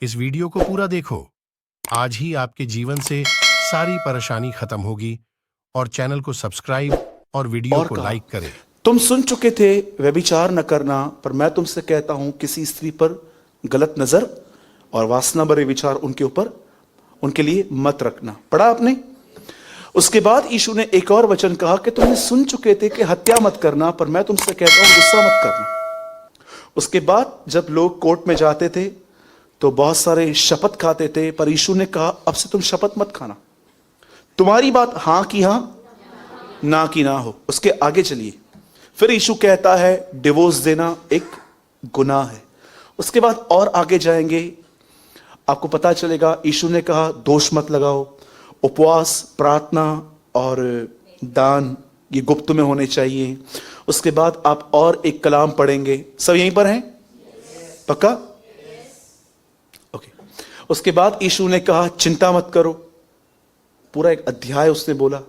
इस वीडियो को पूरा देखो। आज ही आपके जीवन से सारी परेशानी खत्म होगी और चैनल को सब्सक्राइब और वीडियो और को कहा, लाइक करें। तुम सुन चुके थे व्यभिचार न करना, पर मैं तुमसे कहता हूं किसी स्त्री पर गलत नजर और वासना भरे विचार उनके ऊपर उनके लिए मत रखना। पढ़ा आपने? उसके बाद यीशु ने एक और वचन कहा कि तुमने सुन चुके थे कि हत्या मत करना, पर मैं तुमसे कहता हूं गुस्सा मत करना। उसके बाद जब लोग कोर्ट में जाते थे तो बहुत सारे शपथ खाते थे, पर यीशु ने कहा अब से तुम शपथ मत खाना, तुम्हारी बात हां की हां, ना की ना हो। उसके आगे चलिए, फिर यीशु कहता है डिवोर्स देना एक गुनाह है। उसके बाद और आगे जाएंगे, आपको पता चलेगा यीशु ने कहा दोष मत लगाओ, उपवास, प्रार्थना और दान ये गुप्त में होने चाहिए। उसके बाद आप और एक कलाम पढ़ेंगे, सब यहीं पर हैं? पक्का? ओके। उसके बाद यीशु ने कहा चिंता मत करो, पूरा एक अध्याय उसने बोला।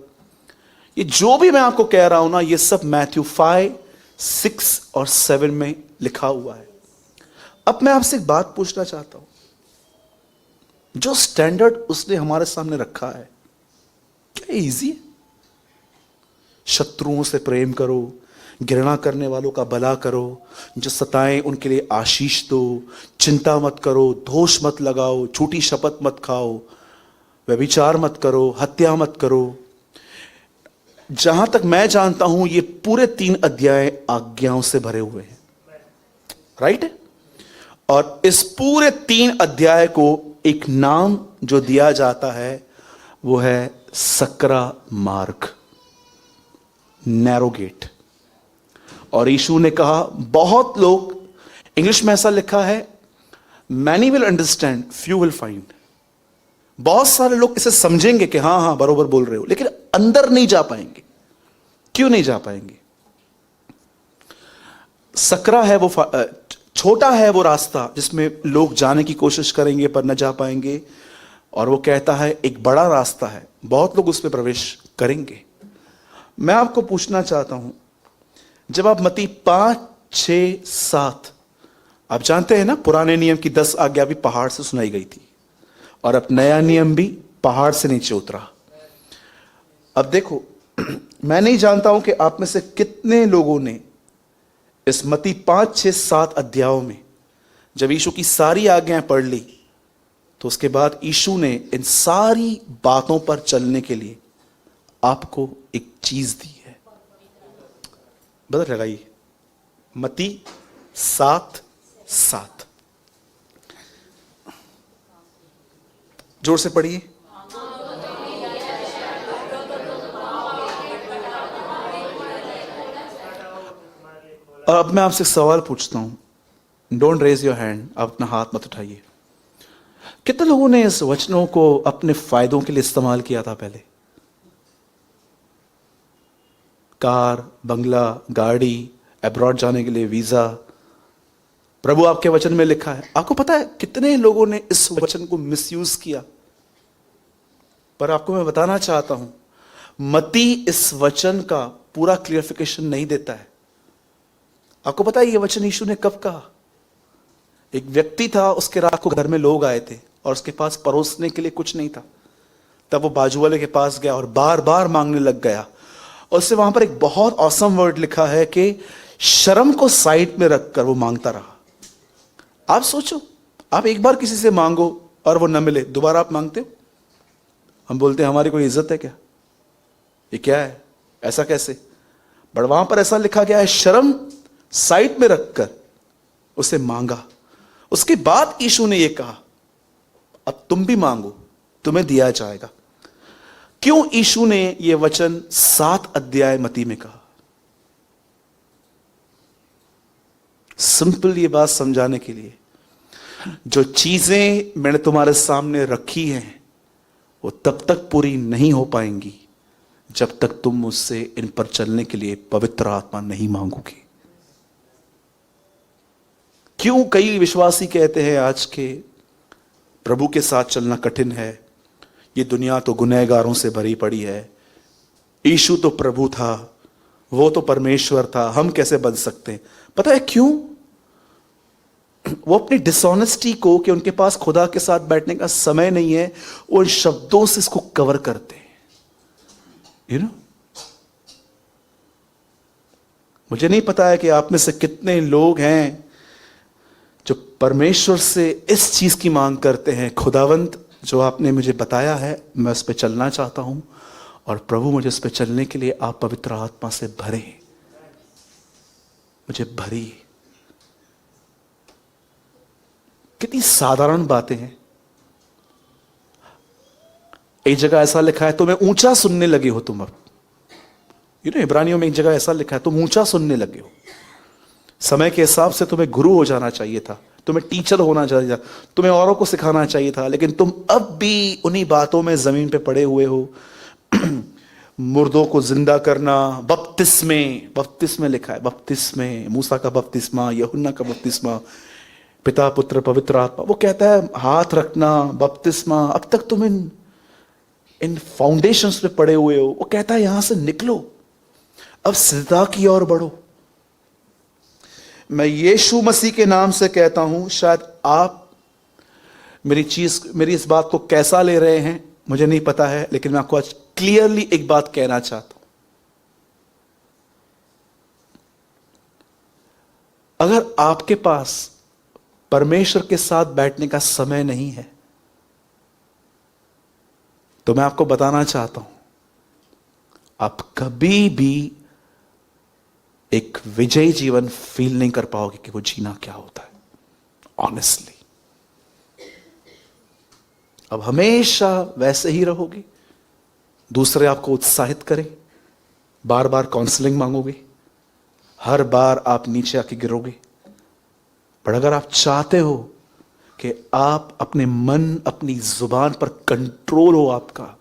ये जो भी मैं आपको कह रहा हूं ना, ये सब मैथ्यू 5, 6 और 7 में लिखा हुआ है। अब मैं आपसे एक बात पूछना चाहता हूं, जो स्टैंडर्ड उसने हमारे सामने रखा है, क्या इजी है? शत्रुओं से प्रेम करो, घृणा करने वालों का भला करो, जो सताएं उनके लिए आशीष दो, चिंता मत करो, दोष मत लगाओ, झूठी शपथ मत खाओ, व्यभिचार मत करो, हत्या मत करो। जहां तक मैं जानता हूं ये पूरे 3 अध्याय आज्ञाओं से भरे हुए हैं, राइट? और इस पूरे 3 अध्याय को एक नाम जो दिया जाता है वो है सकरा मार्ग, नैरो गेट। और यीशु ने कहा बहुत लोग, इंग्लिश में ऐसा लिखा है many will understand, few will find. बहुत सारे लोग इसे समझेंगे कि हाँ हाँ बरोबर बोल रहे हो, लेकिन अंदर नहीं जा पाएंगे। क्यों नहीं जा पाएंगे? सकरा है वो, छोटा है वो रास्ता जिसमें लोग जाने की कोशिश करेंगे पर न जा पाएंगे, और वो कहता है एक बड़ा रास्ता है, बहुत लोग उस पर प्रवेश करेंगे। मैं आपको पूछना चाहता हूं, जब आप मत्ती 5, 6, 7, आप जानते हैं ना पुराने नियम की 10 आज्ञा भी पहाड़ से सुनाई गई थी, और अब नया नियम भी पहाड़ से नीचे उतरा। अब देखो, मैं नहीं जानता हूं कि आप में से कितने लोगों ने इस मत्ती 5, 6, 7 अध्यायों में जब यीशु की सारी आज्ञाएं पढ़ ली, तो उसके बाद यीशु ने इन सारी बातों पर चलने के लिए आपको एक चीज दी है। बदल लगाइए, मत्ती 7, 7 जोर से पढ़िए। और अब मैं आपसे सवाल पूछता हूं, डोंट रेज योर हैंड, आप अपना हाथ मत उठाइए। कितने लोगों ने इस वचनों को अपने फायदों के लिए इस्तेमाल किया था पहले? कार, बंगला, गाड़ी, अब्रॉड जाने के लिए वीजा, प्रभु आपके वचन में लिखा है। आपको पता है कितने लोगों ने इस वचन को मिसयूज किया? पर आपको मैं बताना चाहता हूं, मत्ती इस वचन का पूरा क्लियरिफिकेशन नहीं देता है। आपको पता है ये वचन यीशु ने कब कहा? एक व्यक्ति था, उसके रात को घर में लोग आए थे और उसके पास परोसने के लिए कुछ नहीं था। तब वो बाजू वाले के पास गया और बार बार मांगने लग गया। और उससे वहां पर एक बहुत ऑसम वर्ड लिखा है कि शर्म को साइड में रखकर वो मांगता रहा। आप सोचो, आप एक बार किसी से मांगो और वो न मिले, दोबारा आप मांगते हो? हम बोलते हैं हमारी कोई इज्जत है क्या? ये क्या है, ऐसा कैसे? बट वहां पर ऐसा लिखा गया है, शर्म साइड में रखकर उसे मांगा। उसके बाद यीशु ने यह कहा अब तुम भी मांगो, तुम्हें दिया जाएगा। क्यों यीशु ने यह वचन 7 अध्याय मत्ती में कहा? सिंपल ये बात समझाने के लिए, जो चीजें मैंने तुम्हारे सामने रखी हैं वो तब तक पूरी नहीं हो पाएंगी जब तक तुम मुझसे इन पर चलने के लिए पवित्र आत्मा नहीं मांगोगे। क्यों कई विश्वासी कहते हैं आज के प्रभु के साथ चलना कठिन है, ये दुनिया तो गुनहगारों से भरी पड़ी है, यीशु तो प्रभु था, वो तो परमेश्वर था, हम कैसे बन सकते हैं? पता है क्यों? वो अपनी डिसऑनेस्टी को, कि उनके पास खुदा के साथ बैठने का समय नहीं है, वो इन शब्दों से इसको कवर करते हैं। यू नो, मुझे नहीं पता है कि आप में से कितने लोग हैं जो परमेश्वर से इस चीज की मांग करते हैं, खुदावंत जो आपने मुझे बताया है मैं उस पर चलना चाहता हूं, और प्रभु मुझे उस पर चलने के लिए आप पवित्र आत्मा से भरे, मुझे भरी। कितनी साधारण बातें हैं। एक जगह ऐसा लिखा है, तुम्हें ऊंचा सुनने लगे हो तुम अब। इब्रानियों में एक जगह ऐसा लिखा है, तुम ऊंचा सुनने लगे हो। समय के हिसाब से तुम्हें गुरु हो जाना चाहिए था, तुम्हें टीचर होना चाहिए था, तुम्हें औरों को सिखाना चाहिए था, लेकिन तुम अब भी उन्हीं बातों में जमीन पे पड़े हुए हो। मुर्दों को जिंदा करना, बपतिस्मे लिखा है, बपतिस्मे, मूसा का बपतिस्मा, यूहन्ना का बपतिस्मा, पिता पुत्र पवित्र आत्मा। वो कहता है हाथ रखना, बपतिस्मा। अब तक तुम इन फाउंडेशंस पे पड़े हुए हो। वो कहता है यहां से निकलो, अब सिद्धा की ओर बढ़ो। मैं यीशु मसीह के नाम से कहता हूं, शायद आप मेरी इस बात को कैसा ले रहे हैं मुझे नहीं पता है, लेकिन मैं आपको आज क्लियरली एक बात कहना चाहता हूं। अगर आपके पास परमेश्वर के साथ बैठने का समय नहीं है, तो मैं आपको बताना चाहता हूं, आप कभी भी एक विजयी जीवन फील नहीं कर पाओगे कि वो जीना क्या होता है। ऑनेस्टली, अब हमेशा वैसे ही रहोगे, दूसरे आपको उत्साहित करें, बार बार काउंसलिंग मांगोगे, हर बार आप नीचे आके गिरोगे। पर अगर आप चाहते हो कि आप अपने मन, अपनी जुबान पर कंट्रोल हो आपका,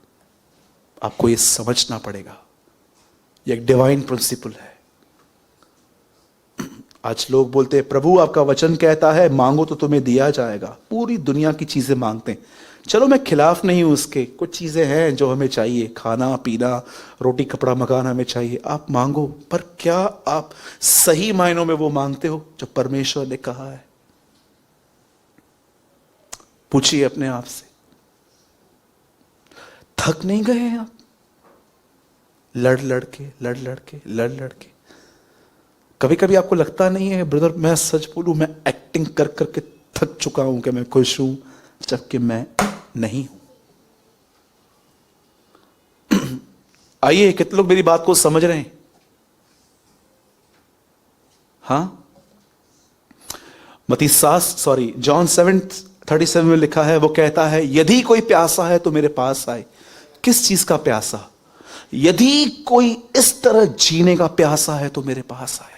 आपको यह समझना पड़ेगा, यह एक डिवाइन प्रिंसिपल है। आज लोग बोलते हैं प्रभु आपका वचन कहता है मांगो तो तुम्हें दिया जाएगा। पूरी दुनिया की चीजें मांगते हैं। चलो मैं खिलाफ नहीं हूं उसके, कुछ चीजें हैं जो हमें चाहिए, खाना पीना, रोटी कपड़ा मकान हमें चाहिए, आप मांगो। पर क्या आप सही मायनों में वो मांगते हो जो परमेश्वर ने कहा है? पूछिए अपने आप से। थक नहीं गए हैं आप लड़ लड़के? कभी कभी आपको लगता नहीं है ब्रदर, मैं सच बोलूं, मैं एक्टिंग कर करके थक चुका हूं कि मैं खुश हूं, जबकि मैं नहीं हूं। आइए, कितने लोग मेरी बात को समझ रहे हैं? हां, जॉन 7:37 में लिखा है, वो कहता है यदि कोई प्यासा है तो मेरे पास आए। किस चीज का प्यासा? यदि कोई इस तरह जीने का प्यासा है तो मेरे पास आए।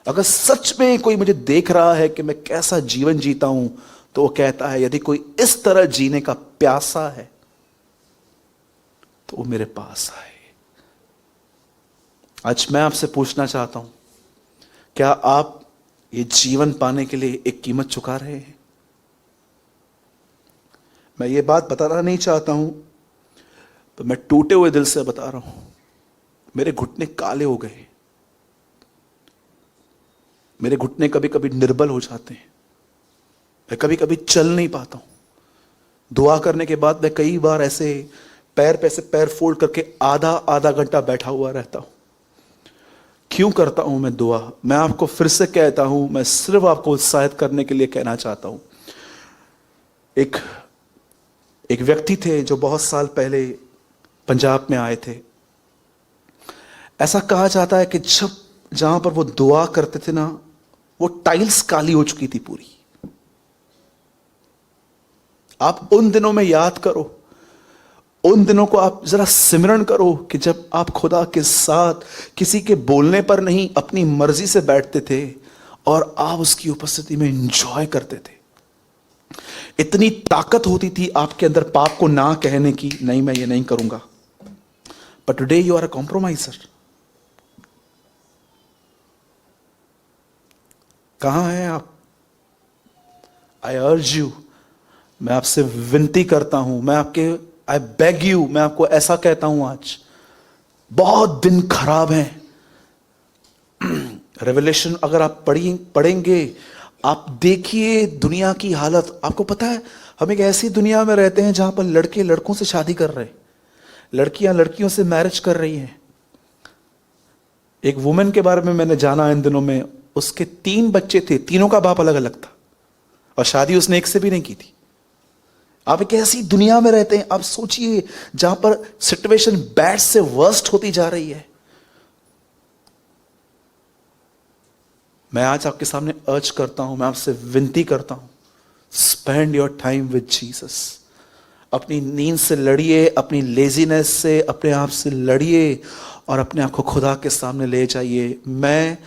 अगर सच में कोई मुझे देख रहा है कि मैं कैसा जीवन जीता हूं, तो वो कहता है यदि कोई इस तरह जीने का प्यासा है तो वो मेरे पास आए। आज मैं आपसे पूछना चाहता हूं, क्या आप ये जीवन पाने के लिए एक कीमत चुका रहे हैं? मैं ये बात बताना नहीं चाहता हूं, तो मैं टूटे हुए दिल से बता रहा हूं। मेरे घुटने काले हो गए, मेरे घुटने कभी कभी निर्बल हो जाते हैं, मैं कभी कभी चल नहीं पाता हूं। दुआ करने के बाद मैं कई बार ऐसे पैर पे से पैर फोल्ड करके आधा घंटा बैठा हुआ रहता हूं। क्यों करता हूं मैं दुआ? मैं आपको फिर से कहता हूं, मैं सिर्फ आपको उत्साहित करने के लिए कहना चाहता हूं। एक व्यक्ति थे जो बहुत साल पहले पंजाब में आए थे। ऐसा कहा जाता है कि जहां पर वो दुआ करते थे ना, वो टाइल्स काली हो चुकी थी पूरी। आप उन दिनों में याद करो, उन दिनों को आप जरा सिमरण करो कि जब आप खुदा के साथ किसी के बोलने पर नहीं, अपनी मर्जी से बैठते थे और आप उसकी उपस्थिति में एंजॉय करते थे। इतनी ताकत होती थी आपके अंदर पाप को ना कहने की, नहीं मैं ये नहीं करूंगा। But today you are a compromiser. कहां हैं आप? आई अर्ज यू, मैं आपसे विनती करता हूं, आई बेग यू, मैं आपको ऐसा कहता हूं, आज बहुत दिन खराब हैं। रेवलेशन अगर आप पढ़ेंगे, आप देखिए दुनिया की हालत। आपको पता है हम एक ऐसी दुनिया में रहते हैं जहां पर लड़के लड़कों से शादी कर रहे हैं, लड़कियां लड़कियों से मैरिज कर रही हैं। एक वुमेन के बारे में मैंने जाना इन दिनों में, उसके 3 बच्चे थे, तीनों का बाप अलग अलग था और शादी उसने एक से भी नहीं की थी। आप एक ऐसी दुनिया में रहते हैं, आप सोचिए जहां पर सिचुएशन बैड से वर्स्ट होती जा रही है। मैं आज आपके सामने अर्ज करता हूं, मैं आपसे विनती करता हूं, spend your time with Jesus. अपनी नींद से लड़िए, अपनी लेजीनेस से, अपने आप से लड़िए और अपने आप को खुदा के सामने ले जाइए। मैं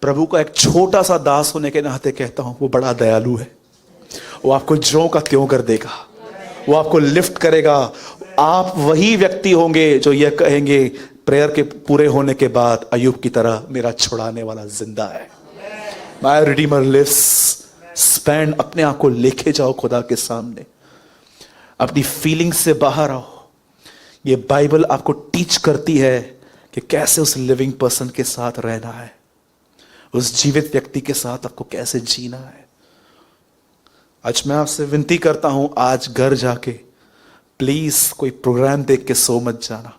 प्रभु का एक छोटा सा दास होने के नाते कहता हूं, वो बड़ा दयालु है। वो आपको ज्यों का त्यों कर देगा, वो आपको लिफ्ट करेगा। आप वही व्यक्ति होंगे जो यह कहेंगे प्रेयर के पूरे होने के बाद, अय्यूब की तरह मेरा छुड़ाने वाला जिंदा है। My Redeemer lives. स्पेंड, अपने आप को लेके जाओ खुदा के सामने, अपनी फीलिंग से बाहर आओ। ये बाइबल आपको टीच करती है कि कैसे उस लिविंग पर्सन के साथ रहना है, उस जीवित व्यक्ति के साथ आपको कैसे जीना है। आज मैं आपसे विनती करता हूं, आज घर जाके प्लीज कोई प्रोग्राम देख के सो मत जाना।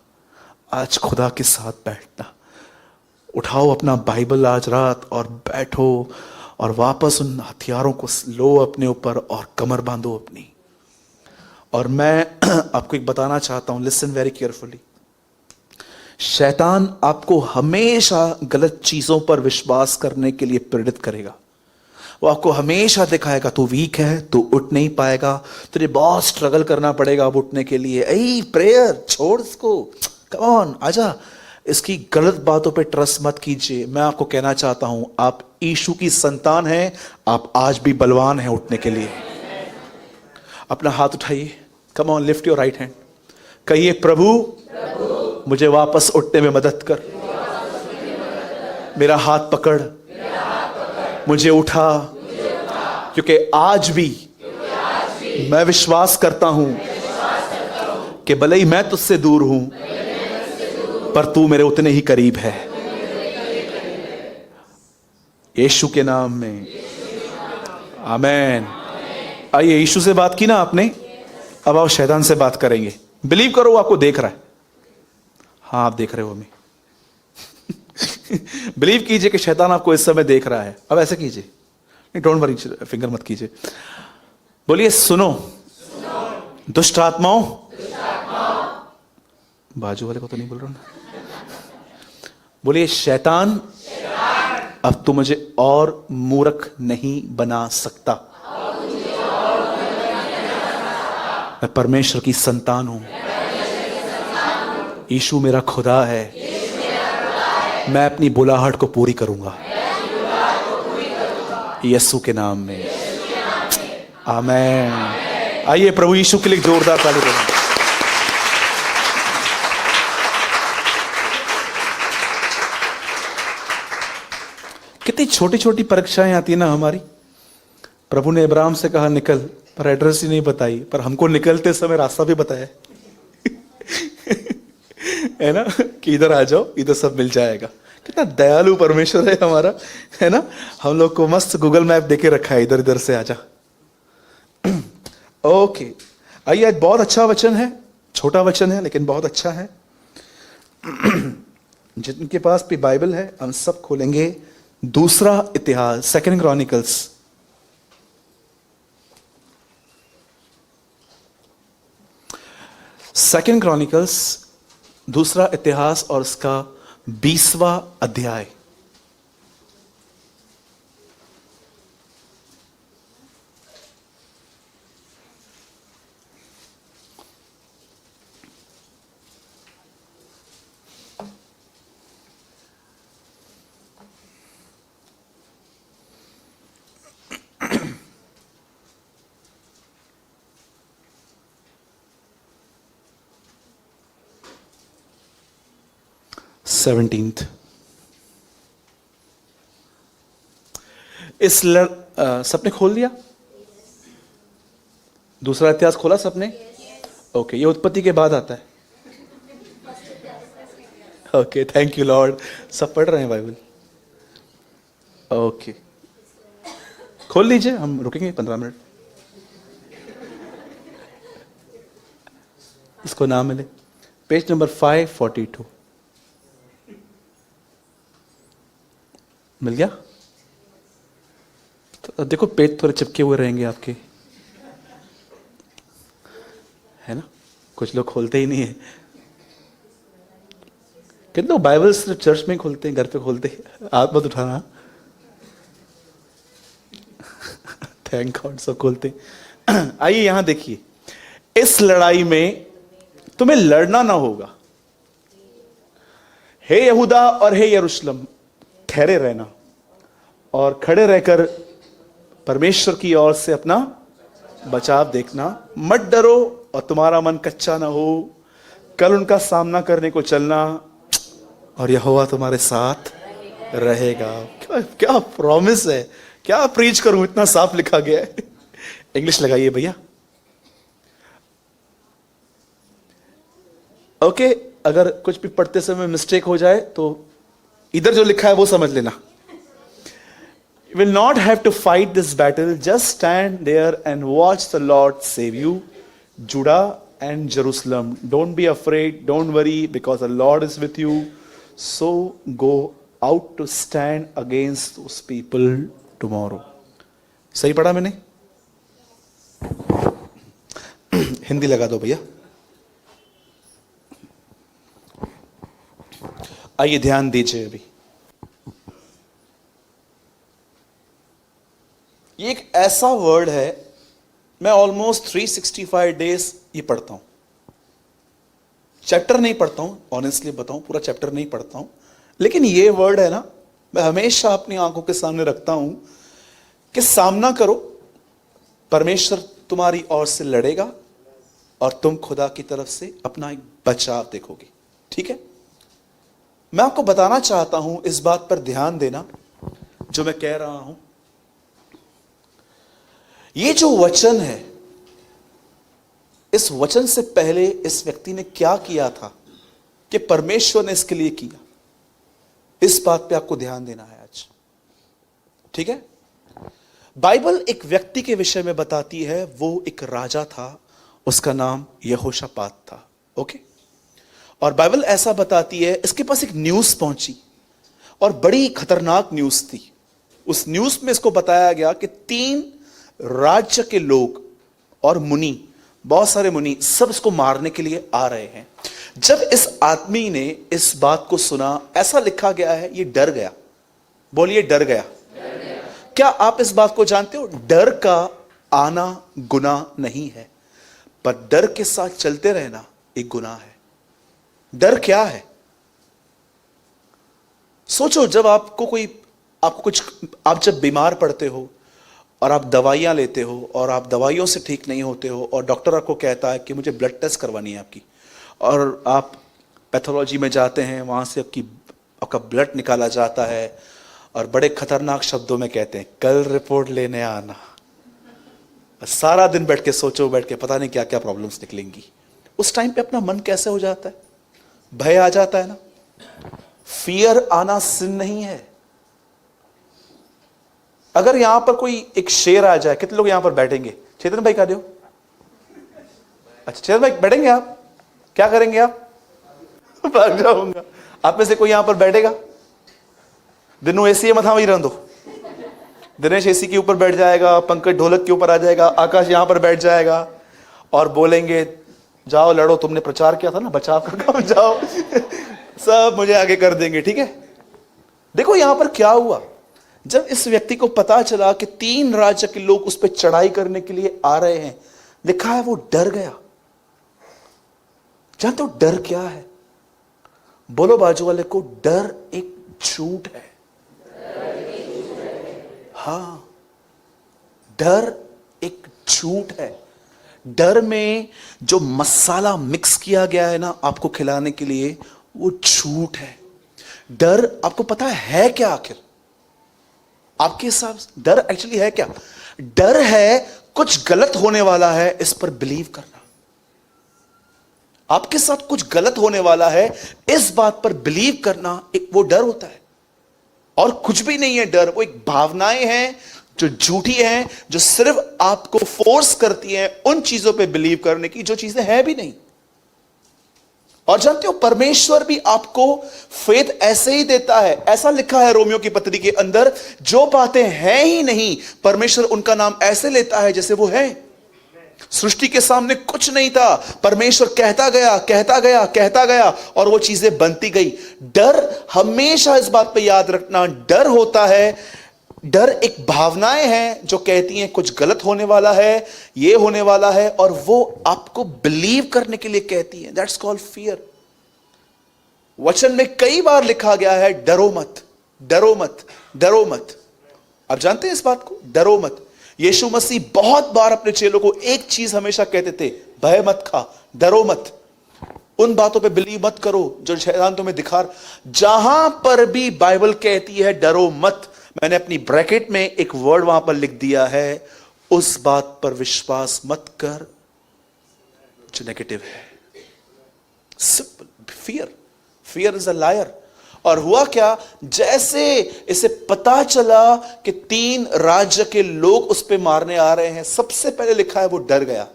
आज खुदा के साथ बैठना, उठाओ अपना बाइबल आज रात और बैठो और वापस उन हथियारों को लो अपने ऊपर और कमर बांधो अपनी। और मैं आपको एक बताना चाहता हूं, लिसन वेरी केयरफुली। शैतान आपको हमेशा गलत चीजों पर विश्वास करने के लिए प्रेरित करेगा। वो आपको हमेशा दिखाएगा तू वीक है, तू उठ नहीं पाएगा, तुझे बहुत स्ट्रगल करना पड़ेगा अब उठने के लिए। ऐ प्रेयर छोड़ इसको, कम ऑन आजा। इसकी गलत बातों पे ट्रस्ट मत कीजिए। मैं आपको कहना चाहता हूं, आप यीशु की संतान हैं, आप आज भी बलवान हैं उठने के लिए। अपना हाथ उठाइए, come on, lift your right hand. कहिए प्रभु मुझे वापस उठने में मदद कर, मेरा हाथ पकड़, मुझे उठा, क्योंकि आज भी मैं विश्वास करता हूं कि भले ही मैं तुझसे दूर हूं पर तू मेरे उतने ही करीब है। यीशु के नाम में आमीन। आइए, यीशु से बात की ना आपने, अब आप शैतान से बात करेंगे। बिलीव करो वो आपको देख रहा है। हाँ, आप देख रहे हो हमें। बिलीव कीजिए कि शैतान आपको इस समय देख रहा है। अब ऐसे कीजिए, नहीं डोंट वरी, फिंगर मत कीजिए। बोलिए सुनो, दुष्ट आत्माओं, बाजू वाले को तो नहीं बोल रहा ना। बोलिए शैतान अब तू मुझे और मूर्ख नहीं बना सकता। मैं परमेश्वर की संतान हूं, यीशु मेरा खुदा है, मैं अपनी बुलाहट को पूरी करूंगा यीशु के नाम में। आमीन। आइए प्रभु यीशु के लिए जोरदार ताली बजाएं। कितनी छोटी छोटी परीक्षाएं आती है ना हमारी। प्रभु ने इब्राहिम से कहा निकल, पर एड्रेस ही नहीं बताई, पर हमको निकलते समय रास्ता भी बताया है ना, कि इधर आ जाओ, इधर सब मिल जाएगा। कितना दयालु परमेश्वर है हमारा, है ना। हम लोग को मस्त गूगल मैप देके रखा है, इधर इधर से आजा। ओके, आइए, आज बहुत अच्छा वचन है, छोटा वचन है लेकिन बहुत अच्छा है। जिनके पास भी बाइबल है हम सब खोलेंगे दूसरा इतिहास, सेकंड क्रॉनिकल्स। सेकंड क्रॉनिकल्स, दूसरा इतिहास और उसका 20वां अध्याय। सेवनटीन्थ। सबने खोल दिया? दूसरा इतिहास खोला सबने? ओके, ये उत्पत्ति के बाद आता है। ओके, थैंक यू लॉर्ड, सब पढ़ रहे हैं बाइबल। ओके, खोल लीजिए, हम रुकेंगे 15 मिनट, इसको ना मिले। पेज नंबर 542 मिल गया? तो देखो पेज थोड़े चिपके हुए रहेंगे आपके, है ना? कुछ लोग खोलते ही नहीं है। कितने लोग बाइबल सिर्फ चर्च में खोलते हैं, घर पे खोलते हैं? हाथ मत उठाना। थैंक गॉड सब खोलते हैं। आइए यहां देखिए, इस लड़ाई में तुम्हें लड़ना ना होगा। हे यहूदा और हे यरूशलेम, ठहरे रहना और खड़े रहकर परमेश्वर की ओर से अपना बचाव देखना। मत डरो और तुम्हारा मन कच्चा ना हो। कल उनका सामना करने को चलना और यहोवा तुम्हारे साथ रहेगा। क्या क्या प्रॉमिस है, क्या प्रीच करूं, इतना साफ लिखा गया है। इंग्लिश लगाइए भैया। ओके, अगर कुछ भी पढ़ते समय मिस्टेक हो जाए तो इधर जो लिखा है वो समझ लेना। You will not have to fight this battle. Just stand there and watch the Lord save you, Judah and Jerusalem. Don't be afraid. Don't worry, because the Lord is with you. So go out to stand against those people tomorrow. सही पढ़ा मैंने? हिंदी लगा दो भैया। आइए ध्यान दीजिए अभी। ये एक ऐसा वर्ड है, मैं ऑलमोस्ट 365 डेज ये पढ़ता हूं। चैप्टर नहीं पढ़ता हूं, ऑनेस्टली बताऊं, पूरा चैप्टर नहीं पढ़ता हूं, लेकिन ये वर्ड है ना, मैं हमेशा अपनी आंखों के सामने रखता हूं कि सामना करो, परमेश्वर तुम्हारी ओर से लड़ेगा और तुम खुदा की तरफ से अपना एक बचाव देखोगे। ठीक है? मैं आपको बताना चाहता हूं, इस बात पर ध्यान देना जो मैं कह रहा हूं। ये जो वचन है, इस वचन से पहले इस व्यक्ति ने क्या किया था कि परमेश्वर ने इसके लिए किया, इस बात पे आपको ध्यान देना है आज। ठीक है? बाइबल एक व्यक्ति के विषय में बताती है, वो एक राजा था, उसका नाम यहोशापात था। ओके? और बाइबल ऐसा बताती है, इसके पास एक न्यूज पहुंची और बड़ी खतरनाक न्यूज थी। उस न्यूज में इसको बताया गया कि 3 राज्य के लोग और मुनि, बहुत सारे मुनि, सब इसको मारने के लिए आ रहे हैं। जब इस आदमी ने इस बात को सुना, ऐसा लिखा गया है, ये डर गया। बोलिए डर गया। क्या आप इस बात को जानते हो? डर का आना गुनाह नहीं है, पर डर के साथ चलते रहना एक गुनाह है। डर क्या है? सोचो, जब आप जब बीमार पड़ते हो और आप दवाइयां लेते हो और आप दवाइयों से ठीक नहीं होते हो और डॉक्टर आपको कहता है कि मुझे ब्लड टेस्ट करवानी है आपकी, और आप पैथोलॉजी में जाते हैं, वहां से आपका ब्लड निकाला जाता है और बड़े खतरनाक शब्दों में कहते हैं कल रिपोर्ट लेने आना। सारा दिन बैठ के सोचो, बैठ के पता नहीं क्या क्या प्रॉब्लम्स निकलेंगी। उस टाइम पे अपना मन कैसे हो जाता है? भय आ जाता है ना। फियर आना सिन नहीं है। अगर यहां पर कोई एक शेर आ जाए, कितने लोग यहां पर बैठेंगे? चेतन भाई का दो। अच्छा चेतन भाई बैठेंगे आप? क्या करेंगे आप? भाग जाऊंगा। आप में से कोई यहां पर बैठेगा? दिनों एसी मत वही रह दो। दिनेश एसी के ऊपर बैठ जाएगा, पंकज ढोलक के ऊपर आ जाएगा, आकाश यहां पर बैठ जाएगा और बोलेंगे जाओ लड़ो, तुमने प्रचार किया था ना बचाव का काम, जाओ। सब मुझे आगे कर देंगे। ठीक है? देखो यहां पर क्या हुआ। जब इस व्यक्ति को पता चला कि 3 राज्य के लोग उस पर चढ़ाई करने के लिए आ रहे हैं, लिखा है वो डर गया। जानते हो डर क्या है? बोलो बाजू वाले को, डर एक झूठ है। हां, डर एक झूठ है। डर में जो मसाला मिक्स किया गया है ना आपको खिलाने के लिए, वो झूठ है। डर आपको पता है क्या आखिर? आपके हिसाब से डर एक्चुअली है क्या? डर है कुछ गलत होने वाला है, इस पर बिलीव करना। आपके साथ कुछ गलत होने वाला है, इस बात पर बिलीव करना, एक वो डर होता है। और कुछ भी नहीं है डर, वो एक भावनाएं हैं जो झूठी हैं, जो सिर्फ आपको फोर्स करती हैं उन चीजों पे बिलीव करने की जो चीजें हैं भी नहीं। और जानते हो, परमेश्वर भी आपको फेथ ऐसे ही देता है। ऐसा लिखा है रोमियो की पत्री के अंदर, जो बातें हैं ही नहीं, परमेश्वर उनका नाम ऐसे लेता है जैसे वो है। सृष्टि के सामने कुछ नहीं था, परमेश्वर कहता गया कहता गया कहता गया और वो चीजें बनती गई। डर, हमेशा इस बात पे याद रखना, डर होता है, डर एक भावनाएं हैं जो कहती हैं कुछ गलत होने वाला है, ये होने वाला है, और वो आपको बिलीव करने के लिए कहती है। That's called fear. वचन में कई बार लिखा गया है, डरो मत, डरो मत, डरो मत। आप जानते हैं इस बात को, डरो मत। यीशु मसीह बहुत बार अपने चेलों को एक चीज हमेशा कहते थे, भय मत खा, डरो मत, उन बातों पे बिलीव मत करो जो शैतान तुम्हें दिखा। जहां पर भी बाइबल कहती है डरो मत, मैंने अपनी ब्रैकेट में एक वर्ड वहां पर लिख दिया है, उस बात पर विश्वास मत कर जो नेगेटिव है। Simple, fear, fear is a liar. और हुआ क्या, जैसे इसे पता चला कि 3 राज्य के लोग उस पे मारने आ रहे हैं, सबसे पहले लिखा है वो डर गया।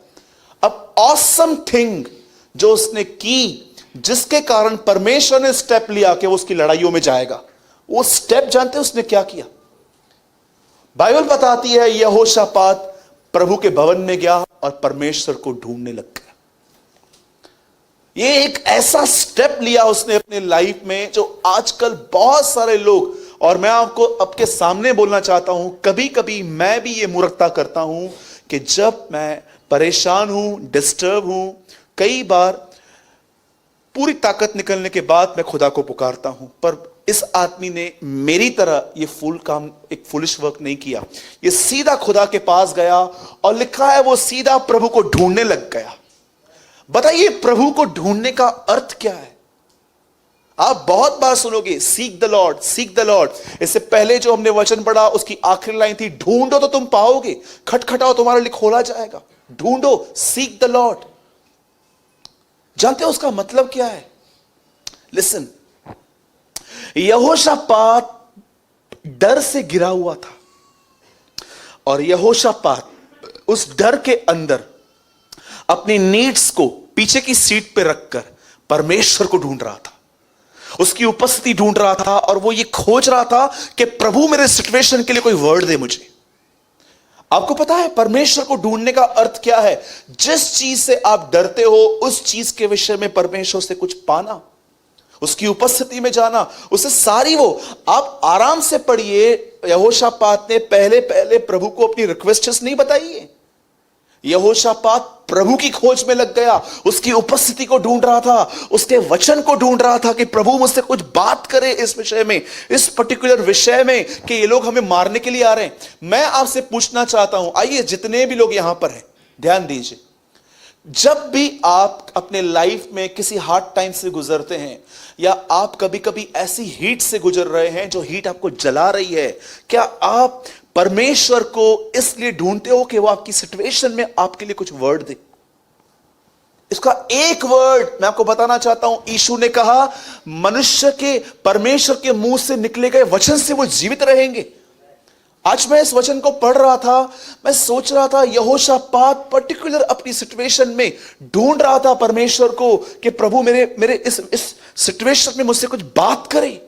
अब ऑसम थिंग जो उसने की, जिसके कारण परमेश्वर ने स्टेप लिया कि वो उसकी लड़ाइयों में जाएगा, वो स्टेप जानते हैं उसने क्या किया? बाइबल बताती है यहोशापात प्रभु के भवन में गया और परमेश्वर को ढूंढने लग गया। ये एक ऐसा स्टेप लिया उसने अपने लाइफ में जो आजकल बहुत सारे लोग, और मैं आपको आपके सामने बोलना चाहता हूं, कभी कभी मैं भी ये मूर्खता करता हूं कि जब मैं परेशान हूं, डिस्टर्ब हूं, कई बार पूरी ताकत निकलने के बाद मैं खुदा को पुकारता हूं। पर इस आदमी ने मेरी तरह ये फूल काम, एक फुलिश वर्क नहीं किया। ये सीधा खुदा के पास गया और लिखा है वो सीधा प्रभु को ढूंढने लग गया। बताइए, प्रभु को ढूंढने का अर्थ क्या है? आप बहुत बार सुनोगे, seek the Lord, seek the Lord. इससे पहले जो हमने वचन पढ़ा उसकी आखिरी लाइन थी, ढूंढो तो तुम पाओगे, खटखटाओ तुम्हारे लिए खोला जाएगा। ढूंढो, सीक द लॉर्ड। जानते हो उसका मतलब क्या है? लिसन, यहोशापात डर से गिरा हुआ था और यहोशापात उस डर के अंदर अपनी नीड्स को पीछे की सीट पे रखकर परमेश्वर को ढूंढ रहा था, उसकी उपस्थिति ढूंढ रहा था, और वो ये खोज रहा था कि प्रभु मेरे सिचुएशन के लिए कोई वर्ड दे मुझे। आपको पता है परमेश्वर को ढूंढने का अर्थ क्या है? जिस चीज से आप डरते हो उस चीज के विषय में परमेश्वर से कुछ पाना, उसकी उपस्थिति में जाना, उसे सारी वो आप आराम से पढ़िए। यहोशापात ने पहले पहले प्रभु को अपनी रिक्वेस्ट नहीं बताई है। यहोशापात प्रभु की खोज में लग गया, उसकी उपस्थिति को ढूंढ रहा था, उसके वचन को ढूंढ रहा था कि प्रभु मुझसे कुछ बात करे इस विषय में, इस पर्टिकुलर विषय में, कि ये लोग हमें मारने के लिए आ रहे हैं। मैं आपसे पूछना चाहता हूं, आइए जितने भी लोग यहां पर हैं ध्यान दीजिए, जब भी आप अपने लाइफ में किसी हार्ड टाइम से गुजरते हैं या आप कभी कभी ऐसी हीट से गुजर रहे हैं जो हीट आपको जला रही है, क्या आप परमेश्वर को इसलिए ढूंढते हो कि वो आपकी सिचुएशन में आपके लिए कुछ वर्ड दे? इसका एक वर्ड मैं आपको बताना चाहता हूं। यीशु ने कहा, मनुष्य के परमेश्वर के मुंह से निकले गए वचन से वो जीवित रहेंगे। आज मैं इस वचन को पढ़ रहा था, मैं सोच रहा था यहोशापात पर्टिकुलर अपनी सिचुएशन में ढूंढ रहा था परमेश्वर को कि प्रभु मेरे इस सिचुएशन में मुझसे कुछ बात करे।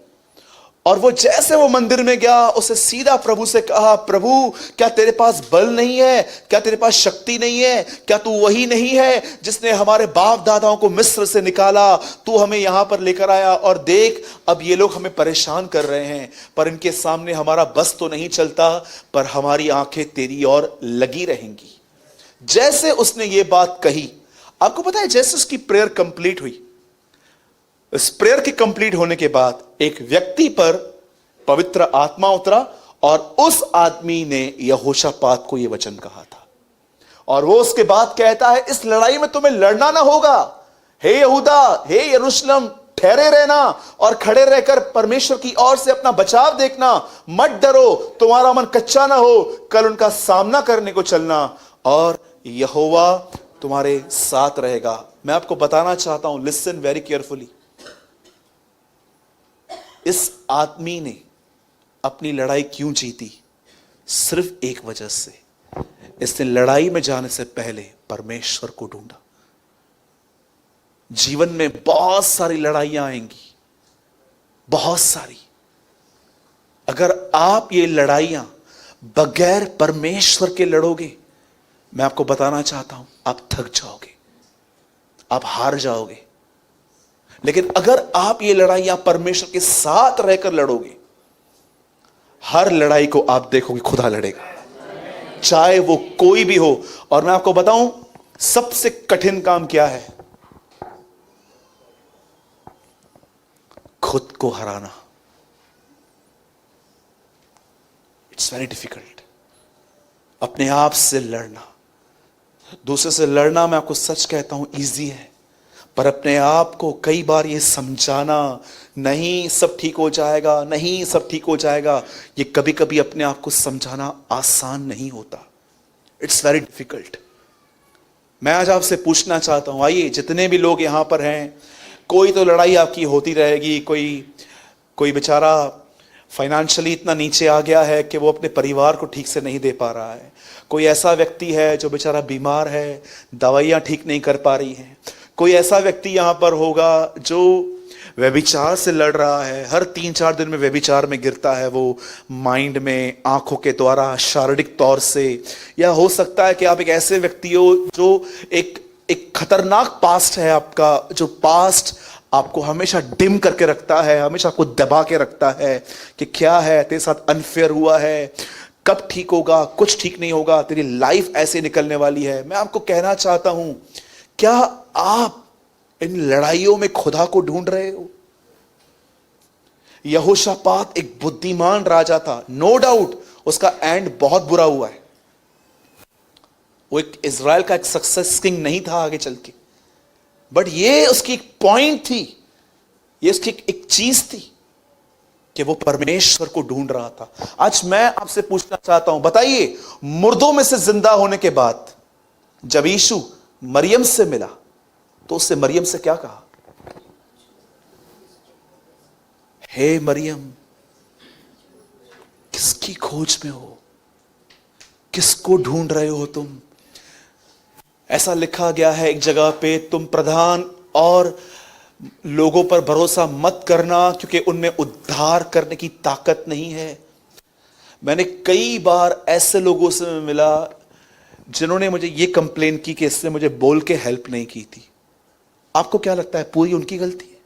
और वो जैसे वो मंदिर में गया, उसे सीधा प्रभु से कहा, प्रभु क्या तेरे पास बल नहीं है? क्या तेरे पास शक्ति नहीं है? क्या तू वही नहीं है जिसने हमारे बाप दादाओं को मिस्र से निकाला? तू हमें यहां पर लेकर आया, और देख अब ये लोग हमें परेशान कर रहे हैं, पर इनके सामने हमारा बस तो नहीं चलता, पर हमारी आंखें तेरी ओर लगी रहेंगी। जैसे उसने ये बात कही, आपको पता है जैसे उसकी प्रेयर कंप्लीट हुई, इस प्रेयर के कंप्लीट होने के बाद एक व्यक्ति पर पवित्र आत्मा उतरा और उस आदमी ने यहोशापात को यह वचन कहा था। और वो उसके बाद कहता है, इस लड़ाई में तुम्हें लड़ना ना होगा। हे यहूदा, हे यरूशलेम, ठहरे रहना और खड़े रहकर परमेश्वर की ओर से अपना बचाव देखना, मत डरो, तुम्हारा मन कच्चा ना हो, कल उनका सामना करने को चलना और यहोवा तुम्हारे साथ रहेगा। मैं आपको बताना चाहता हूं, लिसन वेरी केयरफुली, इस आदमी ने अपनी लड़ाई क्यों जीती? सिर्फ एक वजह से, इसने लड़ाई में जाने से पहले परमेश्वर को ढूंढा। जीवन में बहुत सारी लड़ाइयां आएंगी, बहुत सारी। अगर आप ये लड़ाइयां बगैर परमेश्वर के लड़ोगे, मैं आपको बताना चाहता हूं, आप थक जाओगे, आप हार जाओगे। लेकिन अगर आप ये लड़ाइयां परमेश्वर के साथ रहकर लड़ोगे, हर लड़ाई को आप देखोगे खुदा लड़ेगा, चाहे वो कोई भी हो। और मैं आपको बताऊं, सबसे कठिन काम क्या है? खुद को हराना। It's very difficult. अपने आप से लड़ना, दूसरे से लड़ना, मैं आपको सच कहता हूं इजी है, पर अपने आप को कई बार ये समझाना, नहीं सब ठीक हो जाएगा, नहीं सब ठीक हो जाएगा, ये कभी कभी अपने आप को समझाना आसान नहीं होता। It's very difficult. मैं आज आपसे पूछना चाहता हूं, आइए जितने भी लोग यहां पर हैं, कोई तो लड़ाई आपकी होती रहेगी। कोई बेचारा फाइनेंशियली इतना नीचे आ गया है कि वो अपने परिवार को ठीक से नहीं दे पा रहा है। कोई ऐसा व्यक्ति है जो बेचारा बीमार है, दवाइयां ठीक नहीं कर पा रही हैं। कोई ऐसा व्यक्ति यहां पर होगा जो व्यभिचार से लड़ रहा है, हर 3-4 दिन में व्यभिचार में गिरता है, वो माइंड में, आंखों के द्वारा, शारीरिक तौर से। या हो सकता है कि आप एक ऐसे व्यक्ति हो जो एक खतरनाक पास्ट है आपका, जो पास्ट आपको हमेशा डिम करके रखता है, हमेशा आपको दबा के रखता है कि क्या है तेरे साथ अनफेयर हुआ है, कब ठीक होगा, कुछ ठीक नहीं होगा, तेरी लाइफ ऐसे निकलने वाली है। मैं आपको कहना चाहता हूं, क्या आप इन लड़ाइयों में खुदा को ढूंढ रहे हो? यहोशापात एक बुद्धिमान राजा था, नो डाउट उसका एंड बहुत बुरा हुआ है। वो एक इज़राइल का एक सक्सेस किंग नहीं था आगे चल के, बट ये उसकी एक पॉइंट थी, ये उसकी एक चीज थी कि वो परमेश्वर को ढूंढ रहा था। आज मैं आपसे पूछना चाहता हूं, बताइए, मुर्दों में से जिंदा होने के बाद जब यीशु मरियम से मिला तो उससे मरियम से क्या कहा? हे मरियम, किसकी खोज में हो? किसको ढूंढ रहे हो तुम? ऐसा लिखा गया है एक जगह पे, तुम प्रधान और लोगों पर भरोसा मत करना क्योंकि उनमें उद्धार करने की ताकत नहीं है। मैंने कई बार ऐसे लोगों से मिला जिन्होंने मुझे ये कंप्लेन की कि इसने मुझे बोल के हेल्प नहीं की थी। आपको क्या लगता है पूरी उनकी गलती है?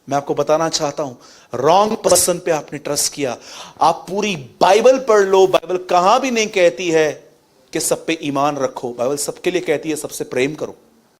मैं आपको बताना चाहता हूं, रॉन्ग पर्सन पे आपने ट्रस्ट किया। आप पूरी बाइबल पढ़ लो, बाइबल कहां भी नहीं कहती है कि सब पे ईमान रखो, बाइबल सबके लिए कहती है सबसे प्रेम करो।